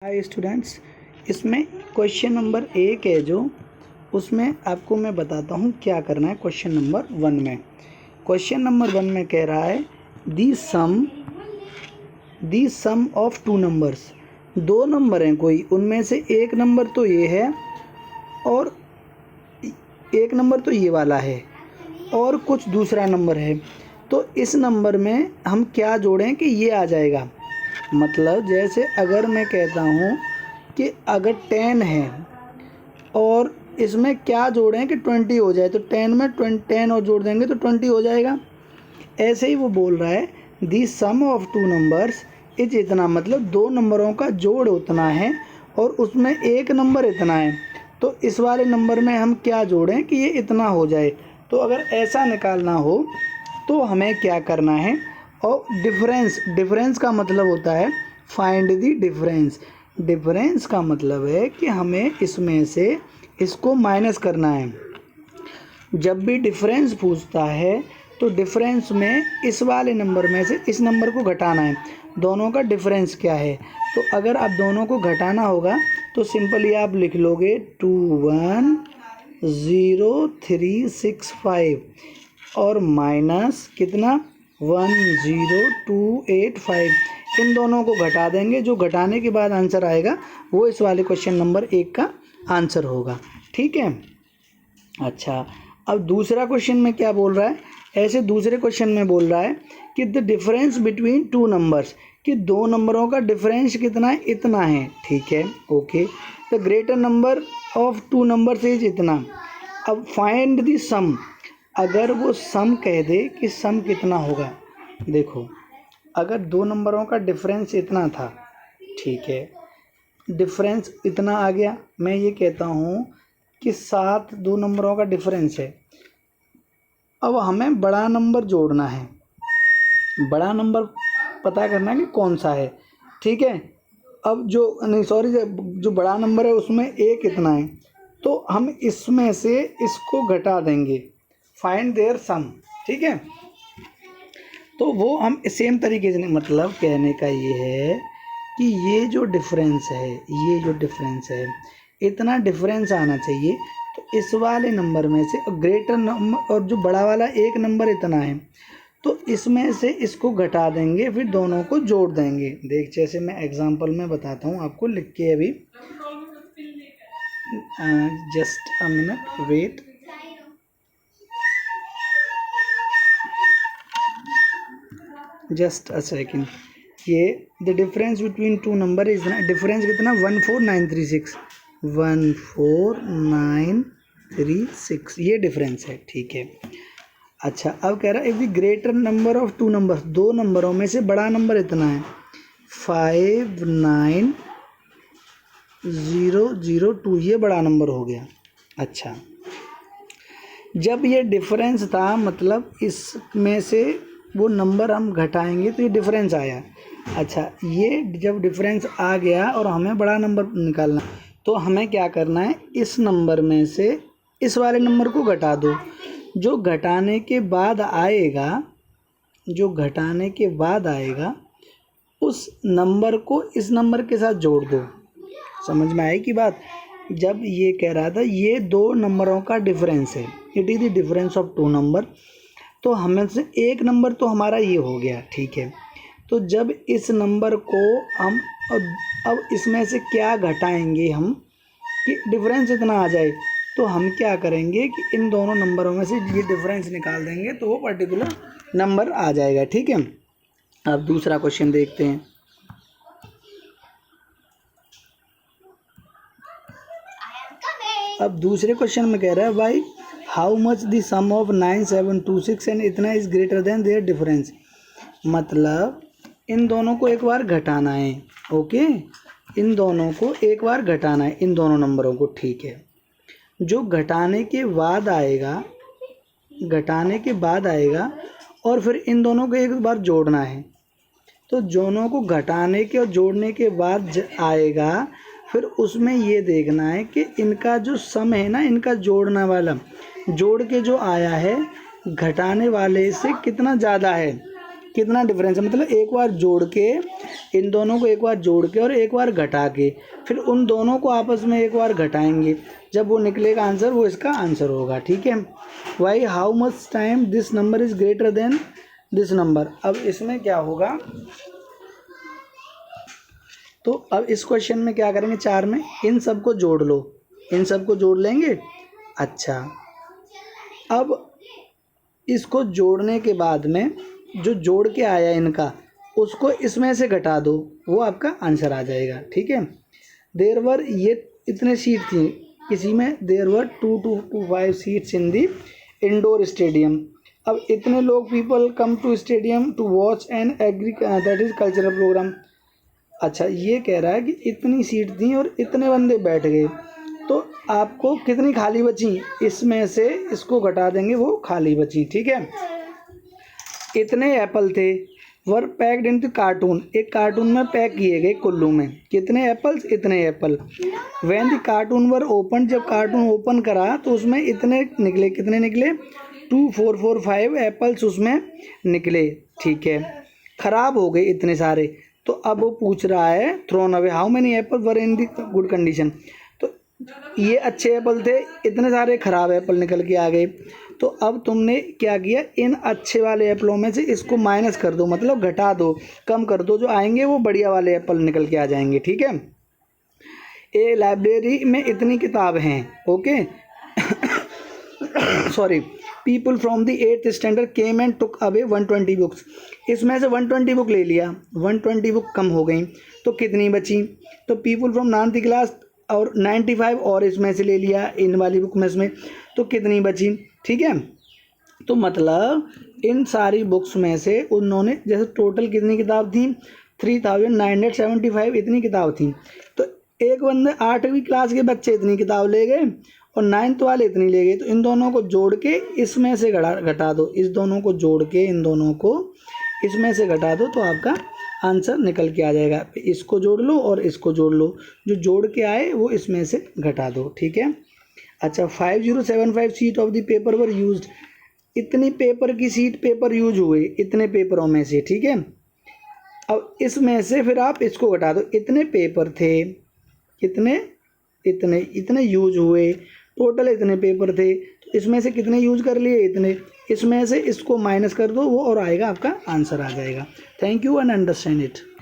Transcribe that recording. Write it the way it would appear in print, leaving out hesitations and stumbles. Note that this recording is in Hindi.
हाय स्टूडेंट्स, इसमें क्वेश्चन नंबर 1 है जो उसमें आपको मैं बताता हूँ क्या करना है। क्वेश्चन नंबर 1 में कह रहा है दी सम ऑफ टू नंबर्स। दो नंबर हैं कोई, उनमें से एक नंबर तो ये है और एक नंबर तो ये वाला है और कुछ दूसरा नंबर है। तो इस नंबर में हम क्या जोड़ें कि ये आ जाएगा। मतलब जैसे अगर मैं कहता हूँ कि अगर 10 है और इसमें क्या जोड़ें कि 20 हो जाए, तो 10 में 10 और जोड़ देंगे तो 20 हो जाएगा। ऐसे ही वो बोल रहा है दी सम ऑफ टू नंबर्स इज इतना, मतलब दो नंबरों का जोड़ उतना है और उसमें एक नंबर इतना है। तो इस वाले नंबर में हम क्या जोड़ें कि ये इतना हो जाए। तो अगर ऐसा निकालना हो तो हमें क्या करना है, और डिफरेंस का मतलब होता है फाइंड द डिफरेंस। डिफरेंस का मतलब है कि हमें इसमें से इसको माइनस करना है। जब भी डिफरेंस पूछता है तो डिफरेंस में इस वाले नंबर में से इस नंबर को घटाना है। दोनों का डिफरेंस क्या है, तो अगर आप दोनों को घटाना होगा तो सिंपली आप लिख लोगे 21036 और माइनस कितना 10285। इन दोनों को घटा देंगे, जो घटाने के बाद आंसर आएगा वो इस वाले क्वेश्चन नंबर 1 का आंसर होगा। ठीक है। अच्छा, अब दूसरा क्वेश्चन में क्या बोल रहा है, ऐसे दूसरे क्वेश्चन में बोल रहा है कि the difference between two numbers, कि दो नंबरों का डिफरेंस कितना है, इतना है। ठीक है, okay. The greater number of two numbers is इतना। अब फाइंड द सम। अगर वो सम कह दे कि सम कितना होगा, देखो अगर दो नंबरों का डिफरेंस इतना था, ठीक है, डिफरेंस इतना आ गया। मैं ये कहता हूँ कि 7 दो नंबरों का डिफरेंस है। अब हमें बड़ा नंबर जोड़ना है, बड़ा नंबर पता करना है कि कौन सा है। ठीक है, अब जो बड़ा नंबर है उसमें एक इतना है, तो हम इसमें से इसको घटा देंगे, फाइंड देयर सम। ठीक है, तो वो हम सेम तरीके से, मतलब कहने का ये है कि ये जो डिफरेंस है इतना डिफरेंस आना चाहिए। तो इस वाले नंबर में से ग्रेटर नंबर और जो बड़ा वाला एक नंबर इतना है, तो इसमें से इसको घटा देंगे, फिर दोनों को जोड़ देंगे। देख, जैसे मैं एग्जांपल में बताता हूँ आपको लिख के, अभी just a minute wait. Just a second. ये the difference between two number is ना, डिफरेंस कितना 14936 ये डिफरेंस है। ठीक है। अच्छा, अब कह रहा है if the greater number of two numbers, दो नंबरों में से बड़ा नंबर इतना है 59002, ये बड़ा नंबर हो गया। अच्छा, जब ये डिफरेंस था, मतलब इसमें से वो नंबर हम घटाएंगे तो ये डिफरेंस आया। अच्छा, ये जब डिफरेंस आ गया और हमें बड़ा नंबर निकालना, तो हमें क्या करना है, इस नंबर में से इस वाले नंबर को घटा दो। जो घटाने के बाद आएगा उस नंबर को इस नंबर के साथ जोड़ दो। समझ में आई कि बात। जब ये कह रहा था ये दो नंबरों का डिफरेंस है, it is the difference of two number, तो हमें से एक नंबर तो हमारा ये हो गया। ठीक है, तो जब इस नंबर को हम अब इसमें से क्या घटाएंगे हम कि डिफरेंस इतना आ जाए, तो हम क्या करेंगे कि इन दोनों नंबरों में से ये डिफरेंस निकाल देंगे, तो वो पर्टिकुलर नंबर आ जाएगा। ठीक है, अब दूसरा क्वेश्चन देखते हैं। अब दूसरे क्वेश्चन में कह रहा है why how much the sum of 9726 and इतना is greater than their difference. मतलब इन दोनों को एक बार घटाना है। ओके, इन दोनों को एक बार घटाना है, इन दोनों नंबरों को। ठीक है, जो घटाने के बाद आएगा और फिर इन दोनों को एक बार जोड़ना है। तो दोनों को घटाने के और जोड़ने के बाद आएगा, फिर उसमें ये देखना है कि इनका जो सम है ना, इनका जोड़ना वाला, जोड़ के जो आया है घटाने वाले से कितना ज़्यादा है। कितना डिफरेंस है, मतलब एक बार जोड़ के, इन दोनों को एक बार जोड़ के और एक बार घटा के, फिर उन दोनों को आपस में एक बार घटाएंगे, जब वो निकलेगा आंसर, वो इसका आंसर होगा। ठीक है, why how much time this number is greater then this number. अब इसमें क्या होगा, तो अब इस क्वेश्चन में क्या करेंगे, 4 में इन सब को जोड़ लो, इन सब को जोड़ लेंगे। अच्छा, अब इसको जोड़ने के बाद में जो जोड़ के आया इनका, उसको इसमें से घटा दो, वो आपका आंसर आ जाएगा। ठीक है, देयर वर, ये इतने सीट थी किसी में, there were 2 to 5 seats in the indoor stadium. अब इतने लोग people come to stadium to watch an that is cultural program. अच्छा, ये कह रहा है कि इतनी सीट थी और इतने बंदे बैठ गए, तो आपको कितनी खाली बची, इसमें से इसको घटा देंगे, वो खाली बची। ठीक है, इतने एप्पल थे, वर पैक्ड इनटू कार्टून, एक कार्टून में पैक किए गए कुल्लू में, कितने एप्पल्स, इतने Apple. When the cartoon were open, जब कार्टून ओपन करा तो उसमें इतने निकले, कितने निकले, 2 4 4 5 एप्पल्स उसमें निकले। ठीक है, खराब हो गए इतने सारे, तो अब वो पूछ रहा है thrown away how many Apple were in the good condition. तो ये अच्छे एप्पल थे, इतने सारे खराब एप्पल निकल के आ गए, तो अब तुमने क्या किया, इन अच्छे वाले एप्पलों में से इसको माइनस कर दो, मतलब घटा दो, कम कर दो, जो आएंगे वो बढ़िया वाले एप्पल निकल के आ जाएंगे। ठीक है, ए लाइब्रेरी में इतनी किताब हैं, okay sorry, people from the 8th standard came and took away 120 books, इसमें से 120 बुक ले लिया, 120 बुक कम हो गई, तो कितनी बची, तो पीपल फ्रॉम 9th क्लास और 95 और इसमें से ले लिया, इन वाली बुक में इसमें, तो कितनी बची। ठीक है, तो मतलब इन सारी बुक्स में से उन्होंने, जैसे टोटल कितनी किताब थी, 3975 इतनी किताब थी, तो एक बंदे 8वीं क्लास के बच्चे इतनी किताब ले गए और 9th वाले इतनी ले गए, तो इन दोनों को जोड़ के इसमें से घटा दो, इस दोनों को जोड़ के इन दोनों को इसमें से घटा दो, तो आपका आंसर निकल के आ जाएगा। इसको जोड़ लो और इसको जोड़ लो, जो जोड़ के आए वो इसमें से घटा दो। ठीक है, अच्छा, 5075 sheet of the paper were used, इतनी पेपर की सीट पेपर यूज हुए इतने पेपरों में से। ठीक है, अब इसमें से फिर आप इसको घटा दो, इतने पेपर थे, कितने, इतने यूज हुए, टोटल इतने पेपर थे, तो इसमें से कितने यूज कर लिए, इतने, इसमें से इसको माइनस कर दो, वो और आएगा आपका आंसर आ जाएगा। Thank you and understand it.